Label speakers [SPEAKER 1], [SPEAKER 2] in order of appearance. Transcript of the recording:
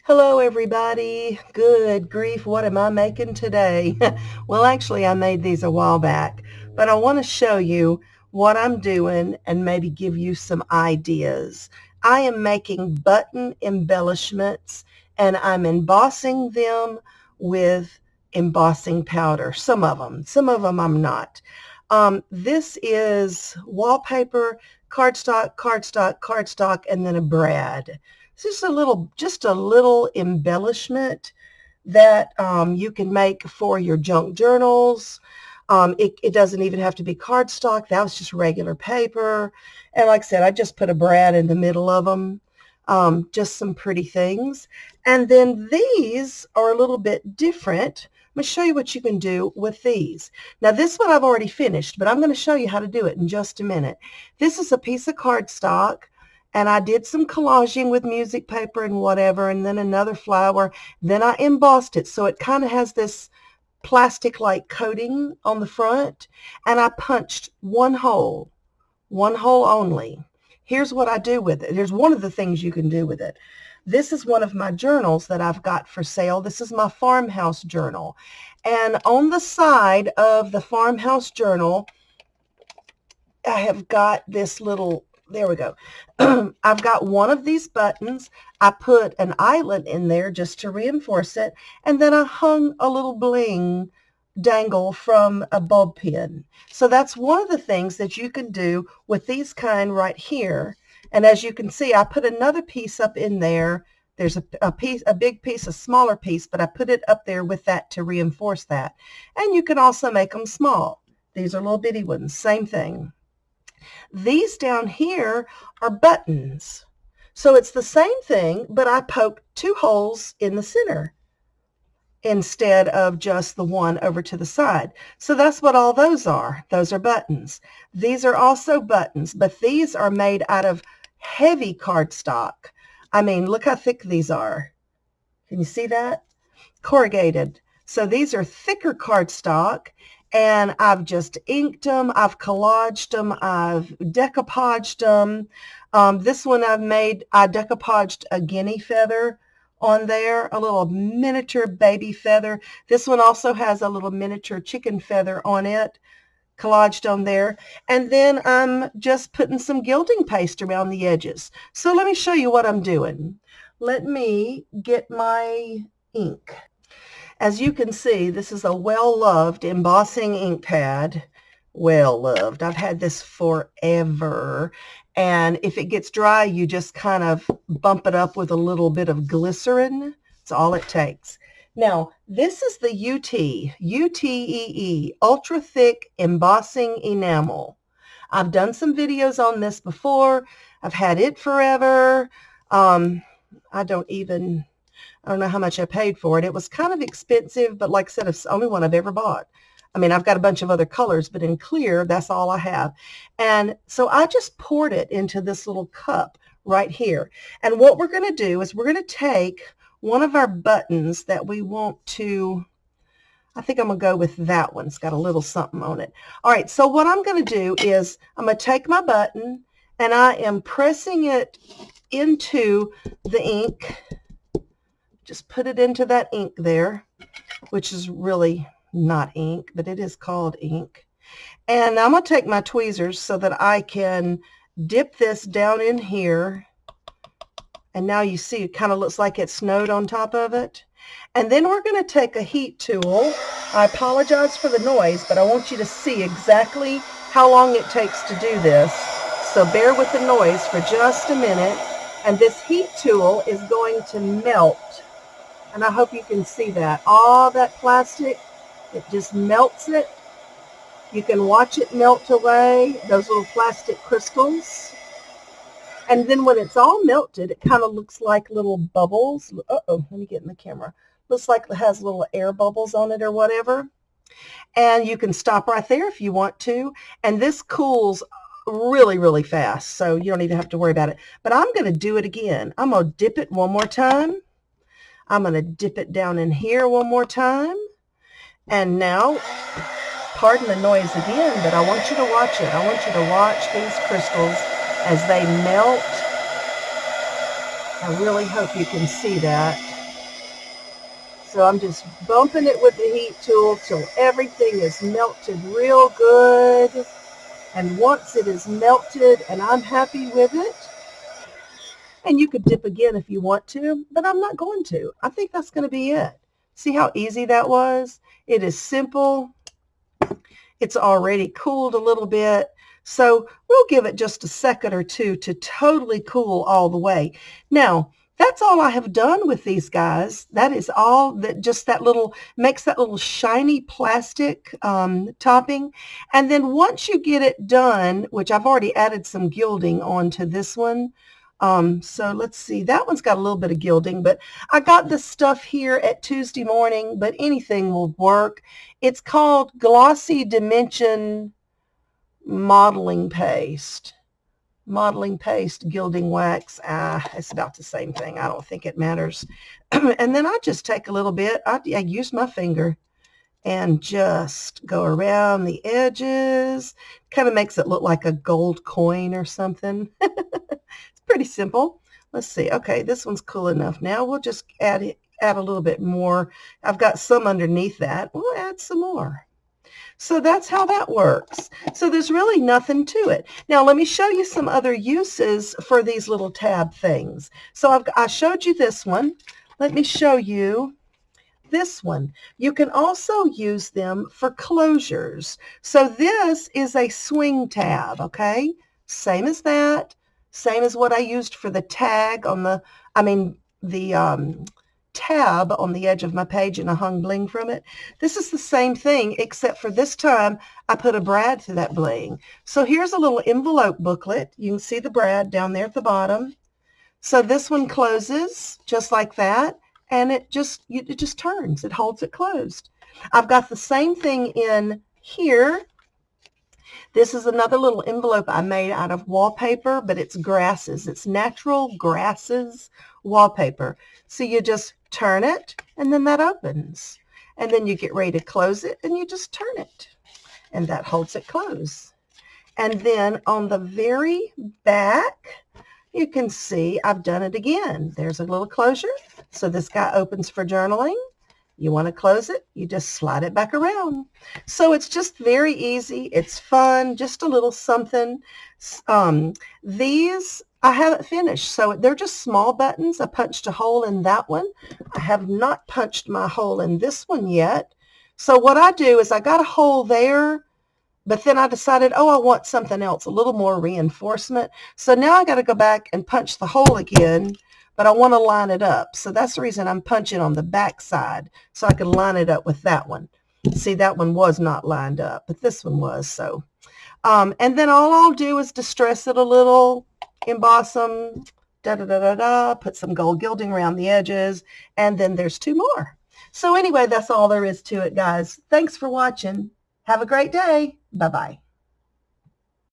[SPEAKER 1] Hello everybody. Good grief, what am I making today? Well, actually I made these a while back, but I want to show you what I'm doing and maybe give you some ideas. I am making button embellishments and I'm embossing them with embossing powder. Some of them I'm not. This is wallpaper, cardstock, and then a brad. It's just a little embellishment that you can make for your junk journals. It doesn't even have to be cardstock. That was just regular paper. And like I said, I just put a brad in the middle of them. Just some pretty things. And then these are a little bit different. I'm going to show you what you can do with these. Now this one I've already finished, but I'm going to show you how to do it in just a minute. This is a piece of cardstock. And I did some collaging with music paper and whatever, and then another flower. Then I embossed it, so it kind of has this plastic-like coating on the front. And I punched one hole only. Here's what I do with it. Here's one of the things you can do with it. This is one of my journals that I've got for sale. This is my farmhouse journal. And on the side of the farmhouse journal, I have got this little, there we go. I've got one of these buttons. I put an eyelet in there just to reinforce it. And then I hung a little bling dangle from a bob pin. So that's one of the things that you can do with these kind right here. And as you can see, I put another piece up in there. There's a big piece, a smaller piece, but I put it up there with that to reinforce that. And you can also make them small. These are little bitty ones, same thing. These down here are buttons. So it's the same thing, but I poked two holes in the center instead of just the one over to the side. So that's what all those are. Those are buttons. These are also buttons, but these are made out of heavy cardstock. I mean, look how thick these are. Can you see that? Corrugated. So these are thicker cardstock, and I've just inked them, I've collaged them, I've decoupaged them. This one I decoupaged a guinea feather on there, a little miniature baby feather. This one also has a little miniature chicken feather on it, collaged on there. And then I'm just putting some gilding paste around the edges. So let me show you what I'm doing. Let me get my ink. As you can see, this is a well-loved embossing ink pad. Well-loved. I've had this forever. And if it gets dry, you just kind of bump it up with a little bit of glycerin. That's all it takes. Now, this is the UTEE, Ultra Thick Embossing Enamel. I've done some videos on this before. I've had it forever. I don't know how much I paid for it. It was kind of expensive, but like I said, it's the only one I've ever bought. I mean, I've got a bunch of other colors, but in clear, that's all I have. And so I just poured it into this little cup right here. And what we're going to do is we're going to take one of our buttons that we want to, I think I'm going to go with that one. It's got a little something on it. All right, so what I'm going to do is I'm going to take my button and I am pressing it into the ink. Just put it into that ink there, which is really not ink, but it is called ink. And I'm going to take my tweezers so that I can dip this down in here. And now you see it kind of looks like it snowed on top of it. And then we're going to take a heat tool. I apologize for the noise, but I want you to see exactly how long it takes to do this. So bear with the noise for just a minute. And this heat tool is going to melt. And I hope you can see that. All that plastic, it just melts it. You can watch it melt away, those little plastic crystals. And then when it's all melted, it kind of looks like little bubbles. Uh-oh, let me get in the camera. Looks like it has little air bubbles on it or whatever. And you can stop right there if you want to. And this cools really, really fast, so you don't even have to worry about it. But I'm going to do it again. I'm going to dip it one more time. I'm going to dip it down in here one more time. And now, pardon the noise again, but I want you to watch it. I want you to watch these crystals as they melt I really hope you can see that. So I'm just bumping it with the heat tool till everything is melted real good. And once it is melted and I'm happy with it, and you could dip again if you want to, but I'm not going to. I think that's going to be it. See how easy that was? It is simple. It's already cooled a little bit. So we'll give it just a second or two to totally cool all the way. Now, that's all I have done with these guys. That is all that just that little makes that little shiny plastic topping. And then once you get it done, which I've already added some gilding onto this one. So let's see, that one's got a little bit of gilding, but I got this stuff here at Tuesday morning, but anything will work. It's called Glossy Dimension Modeling Paste. Modeling paste, gilding wax. It's about the same thing. I don't think it matters. And then I just take a little bit. I use my finger and just go around the edges. Kind of makes it look like a gold coin or something. It's pretty simple. Let's see. Okay, this one's cool enough. Now we'll just add a little bit more. I've got some underneath that. We'll add some more. So that's how that works. So there's really nothing to it. Now let me show you some other uses for these little tab things. So I showed you this one. Let me show you this one. You can also use them for closures. So this is a swing tab, okay? Same as that. Same as what I used for the tag on the tab on the edge of my page and I hung bling from it. This is the same thing, except for this time I put a brad to that bling. So here's a little envelope booklet. You can see the brad down there at the bottom. So this one closes just like that, and it just turns. It holds it closed. I've got the same thing in here. This is another little envelope I made out of wallpaper, but it's grasses. It's natural grasses wallpaper. So you just turn it, and then that opens. And then you get ready to close it, and you just turn it. And that holds it closed. And then on the very back, you can see I've done it again. There's a little closure. So this guy opens for journaling. You want to close it, you just slide it back around. So it's just very easy. It's fun, just a little something. These I haven't finished, so they're just small buttons. I punched a hole in that one. I have not punched my hole in this one yet. So what I do is I got a hole there, but then I decided, oh, I want something else, a little more reinforcement. So now I got to go back and punch the hole again, but I want to line it up. So that's the reason I'm punching on the back side, so I can line it up with that one. See, that one was not lined up, but this one was. So, and then all I'll do is distress it a little, emboss them, put some gold gilding around the edges, and then there's two more. So anyway, that's all there is to it, guys. Thanks for watching. Have a great day. Bye-bye.